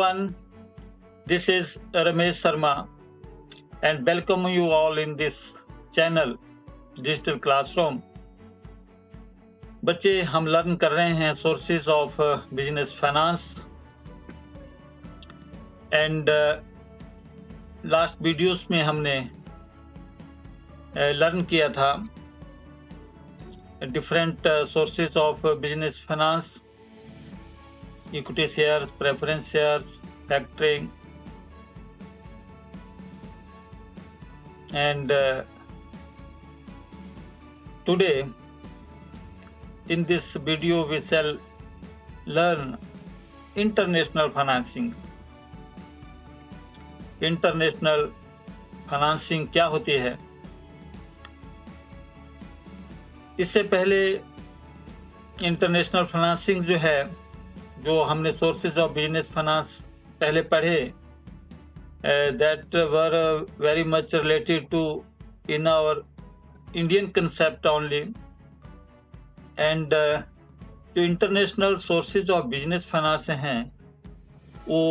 everyone, this is Ramesh Sharma and welcome you all in this channel Digital Classroom. बच्चे हम learn कर रहे हैं sources of business finance and last videos में हमने learn किया था different sources of business finance, equity shares, preference shares, factoring and today in this video we shall learn international financing. International financing क्या होती है? इससे पहले इंटरनेशनल फाइनेंसिंग जो है, जो हमने सोर्सेज ऑफ बिजनेस फाइनेंस पहले पढ़े, that were very much related to in our Indian concept only, and जो international sources of business finance हैं वो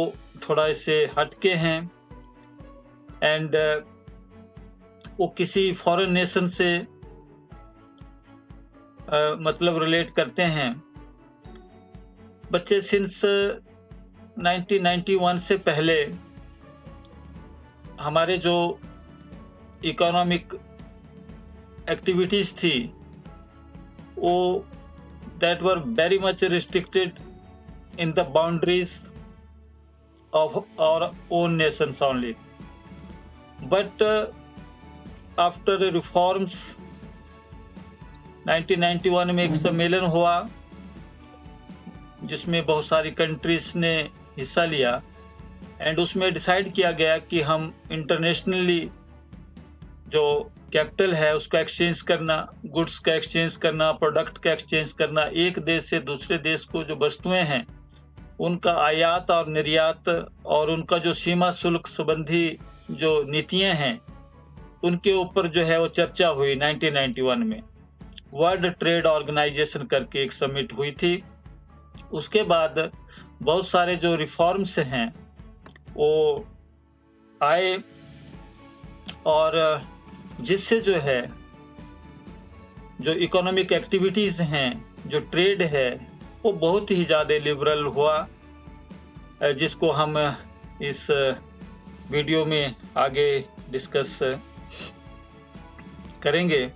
थोड़ा इससे हटके हैं एंड वो किसी फॉरेन नेशन से मतलब रिलेट करते हैं. बच्चे सिंस 1991 से पहले हमारे जो इकोनॉमिक एक्टिविटीज थी वो that were very much restricted in the boundaries of our own nations only, but after reforms 1991 में एक सम्मेलन हुआ जिसमें बहुत सारी कंट्रीज ने हिस्सा लिया एंड उसमें डिसाइड किया गया कि हम इंटरनेशनली जो कैपिटल है उसका एक्सचेंज करना, गुड्स का एक्सचेंज करना, प्रोडक्ट का एक्सचेंज करना, एक देश से दूसरे देश को जो वस्तुएं हैं उनका आयात और निर्यात और उनका जो सीमा शुल्क संबंधी जो नीतियां हैं उनके ऊपर जो है वो चर्चा हुई 1991 में. वर्ल्ड ट्रेड ऑर्गेनाइजेशन करके एक समिट हुई थी. उसके बाद बहुत सारे जो रिफॉर्म्स हैं वो आए और जिससे जो है जो इकोनॉमिक एक्टिविटीज़ हैं, जो ट्रेड है वो बहुत ही ज़्यादा लिबरल हुआ, जिसको हम इस वीडियो में आगे डिस्कस करेंगे.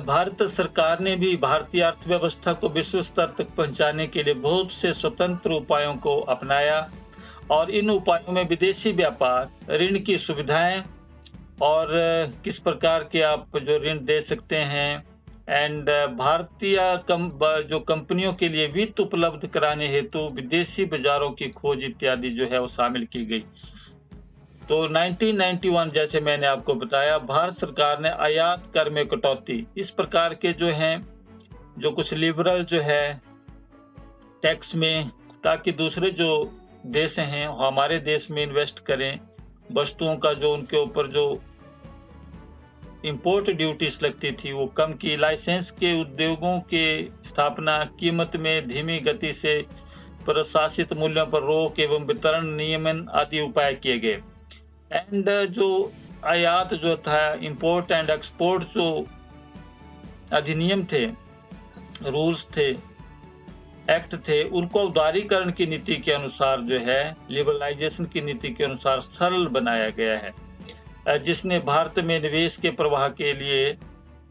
भारत सरकार ने भी भारतीय अर्थव्यवस्था को विश्व स्तर तक पहुंचाने के लिए बहुत से स्वतंत्र उपायों को अपनाया और इन उपायों में विदेशी व्यापार, ऋण की सुविधाएं और किस प्रकार के आप जो ऋण दे सकते हैं एंड भारतीय जो कंपनियों के लिए वित्त उपलब्ध कराने हेतु विदेशी बाजारों की खोज इत्यादि जो है वो शामिल की गई. तो 1991 जैसे मैंने आपको बताया, भारत सरकार ने आयात कर में कटौती, इस प्रकार के जो हैं जो कुछ लिबरल जो है टैक्स में, ताकि दूसरे जो देश हैं हमारे देश में इन्वेस्ट करें, वस्तुओं का जो उनके ऊपर जो इंपोर्ट ड्यूटीज लगती थी वो कम की, लाइसेंस के उद्योगों के स्थापना, कीमत में धीमी गति से प्रशासित मूल्यों पर रोक एवं वितरण नियमन आदि उपाय किए गए. एंड जो आयात जो था, इंपोर्ट एंड एक्सपोर्ट जो अधिनियम थे, रूल्स थे, एक्ट थे, उनको उदारीकरण की नीति के अनुसार जो है, लिबरलाइजेशन की नीति के अनुसार सरल बनाया गया है, जिसने भारत में निवेश के प्रवाह के लिए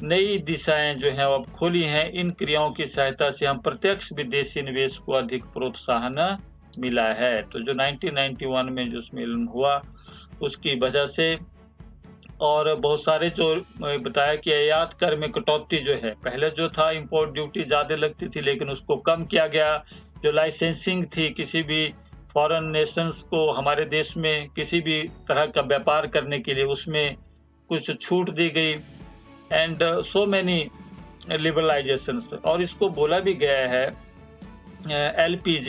नई दिशाएं जो हैं अब खोली हैं. इन क्रियाओं की सहायता से हम प्रत्यक्ष विदेशी निवेश को अधिक प्रोत्साहन मिला है. तो जो 1991 में जो सम्मेलन हुआ उसकी वजह से और बहुत सारे जो बताया कि आयात कर में कटौती जो है, पहले जो था इंपोर्ट ड्यूटी ज़्यादा लगती थी लेकिन उसको कम किया गया. जो लाइसेंसिंग थी किसी भी फॉरेन नेशंस को हमारे देश में किसी भी तरह का व्यापार करने के लिए उसमें कुछ छूट दी गई एंड सो मैनी लिबरलाइजेशंस. और इसको बोला भी गया है LPG,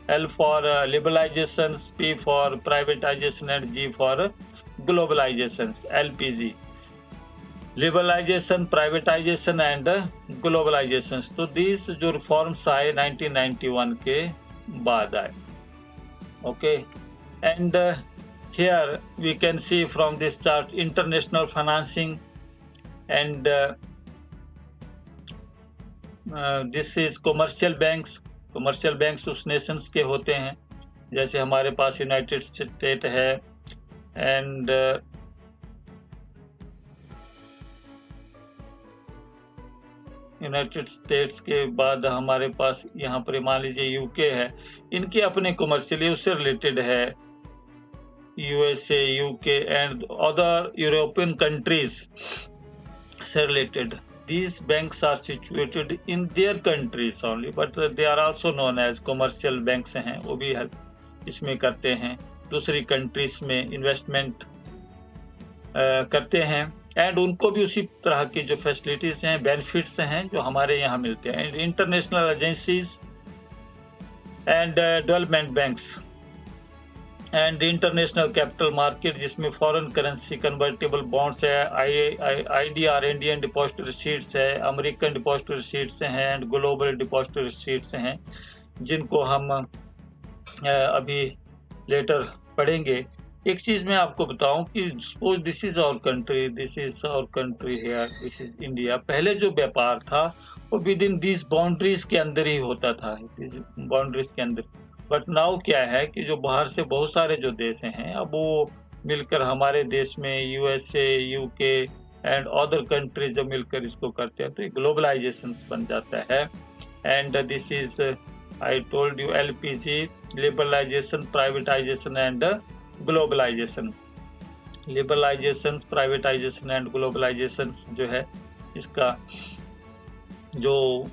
L for liberalization, P for privatization and G for globalization, LPG. Liberalisation, privatisation and globalisation. तो दीज जो रिफॉर्म्स आए 1991 के बाद आए। Okay, and here we can see from this chart international financing and this is commercial banks। commercial banks उस nations के होते हैं, जैसे हमारे पास यूनाइटेड स्टेट है एंड यूनाइटेड स्टेट्स के बाद हमारे पास यहाँ पर मान लीजिए यूके है, इनके अपने कमर्शियल उससे रिलेटेड है, USA, UK and other European countries से related. These banks are situated in their countries only, but they are also known as commercial banks हैं, वो भी इसमें करते हैं, दूसरी कंट्रीज में इन्वेस्टमेंट करते हैं एंड उनको भी उसी तरह की जो फैसिलिटीज हैं, बेनिफिट्स हैं जो हमारे यहाँ मिलते हैं। And international agencies and development banks and international capital market, जिसमें फॉरेन करेंसी कन्वर्टेबल बॉन्ड्स है, IDR इंडियन डिपॉजिटरी रिसीट्स है, अमेरिकन डिपॉजिटरी रिसीट्स हैं एंड ग्लोबल डिपॉजिटरी रिसीट्स हैं, जिनको हम अभी लेटर पढ़ेंगे। एक चीज मैं आपको बताऊं कि suppose this is our country, this is our country here, this is India. पहले जो व्यापार था वो विद इन दिस बाउंड्रीज के अंदर ही होता था, बाउंड्रीज के अंदर। बट नाउ क्या है कि जो बाहर से बहुत सारे जो देश हैं, अब वो मिलकर हमारे देश में USA, UK and other countries जब मिलकर इसको करते हैं तो ग्लोबलाइजेशन बन जाता है। And this is I told you LPG, liberalisation, privatisation and globalisation. Liberalisation, privatisation and globalisation जो है, इसका जो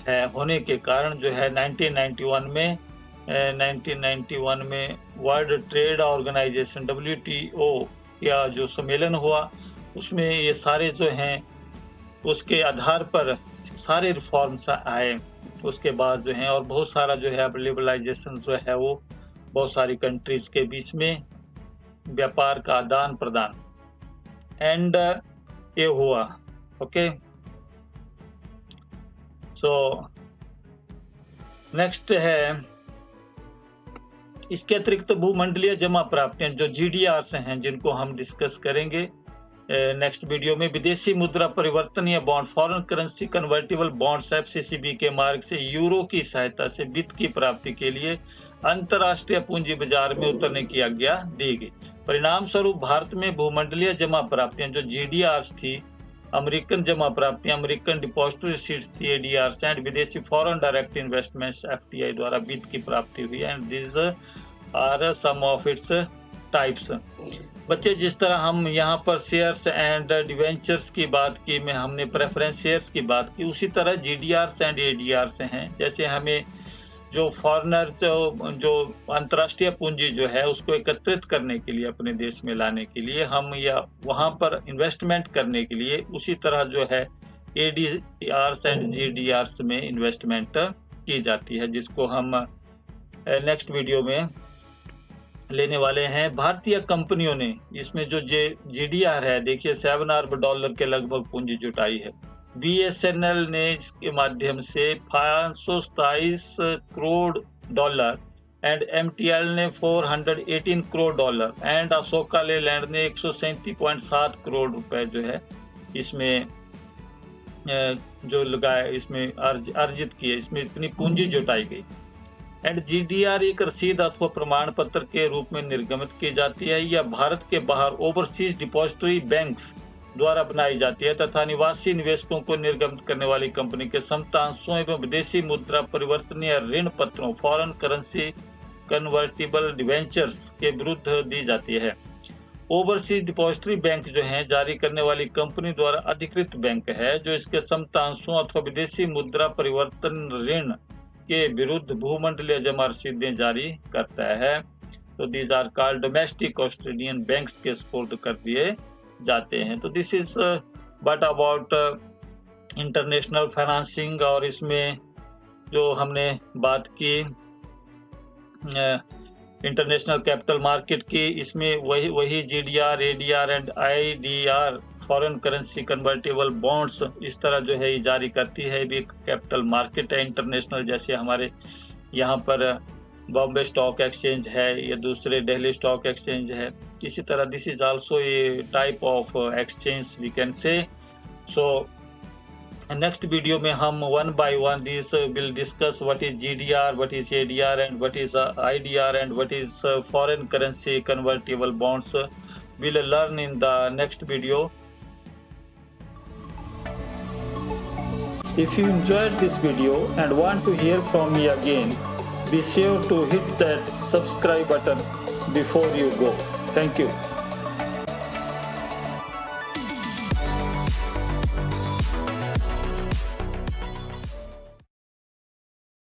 है होने के कारण जो है 1991 में वर्ल्ड ट्रेड ऑर्गेनाइजेशन WTO या जो सम्मेलन हुआ, उसमें ये सारे जो हैं उसके आधार पर सारे रिफॉर्म्स आए उसके बाद जो हैं, और बहुत सारा जो है अब लिबरलाइजेशन जो है वो बहुत सारी कंट्रीज के बीच में व्यापार का आदान प्रदान एंड ये हुआ। ओके, सो नेक्स्ट है, इसके अतिरिक्त भूमंडलीय जमा प्राप्तियां जो GDRs हैं, जिनको हम डिस्कस करेंगे नेक्स्ट वीडियो में। विदेशी मुद्रा परिवर्तनीय bond, foreign currency convertible bonds FCCB के मार्ग से यूरो की सहायता से वित्त की प्राप्ति के लिए अंतर्राष्ट्रीय पूंजी बाजार में उतरने की आज्ञा दी गई। परिणाम स्वरूप भारत में भूमंडलीय जमा प्राप्तियां जो GDRs थी, अमेरिकन जमा प्राप्तियां, अमेरिकन डिपॉजिटरी रिसीट्स थी ADRs एंड विदेशी फॉरेन डायरेक्ट इन्वेस्टमेंट्स FDI द्वारा वित्त की प्राप्ति हुई। And this are some of its types. बच्चे, जिस तरह हम यहाँ पर शेयर्स एंड डिवेंचर्स की बात की, में हमने प्रेफरेंस शेयर्स की बात की, उसी तरह GDRs एंड ADRs हैं। जैसे हमें जो फॉरेनर जो अंतर्राष्ट्रीय पूंजी जो है उसको एकत्रित करने के लिए, अपने देश में लाने के लिए, हम या वहाँ पर इन्वेस्टमेंट करने के लिए, उसी तरह जो है ADRs एंड GDRs में इन्वेस्टमेंट की जाती है, जिसको हम नेक्स्ट वीडियो में लेने वाले हैं। भारतीय कंपनियों ने इसमें जो GDR है, देखिए $7 अरब के लगभग पूंजी जुटाई है। BSNL ने इसके माध्यम से $527 करोड़ एंड MTL ने $418 करोड़ एंड अशोका लेलैंड ने 137.7 करोड़ रुपए जो है इसमें जो लगाया, इसमें अर्जित किए, इसमें इतनी पूंजी जुटाई गई। एंड GDR एक रसीद अथवा प्रमाण पत्र के रूप में निर्गमित की जाती है या भारत के बाहर ओवरसीज डिपॉजिटरी बैंक्स द्वारा बनाई जाती है तथा निवासी निवेशकों को निर्गमित करने वाली कंपनी के समतांशों एवं विदेशी मुद्रा परिवर्तनीय ऋण पत्रों, फॉरेन करेंसी कन्वर्टिबल डिवेंचर्स के विरुद्ध दी जाती है। ओवरसीज डिपॉजिटरी बैंक जो है जारी करने वाली कंपनी द्वारा अधिकृत बैंक है, जो इसके समतांशों अथवा विदेशी मुद्रा परिवर्तन ऋण के विरुद्ध भूमंडलीय जमा रसीदें जारी करता है। तो these are called domestic Australian banks के स्पोर्ट कर दिए जाते हैं। तो this is but about international financing, और इसमें जो हमने बात की इंटरनेशनल कैपिटल मार्केट की, इसमें वही GDR, ADR and IDR foreign currency convertible bonds इस तरह जो है ये जारी करती है। भी एक कैपिटल मार्केट है इंटरनेशनल, जैसे हमारे यहाँ पर बॉम्बे स्टॉक एक्सचेंज है या दूसरे दिल्ली स्टॉक एक्सचेंज है। इसी तरह this is also a type of exchange we can say. So next video में हम one by one this will discuss what is GDR, what is ADR and what is IDR and what is foreign currency convertible bonds. We'll learn in the next video. If you enjoyed this video and want to hear from me again, be sure to hit that subscribe button before you go. Thank you.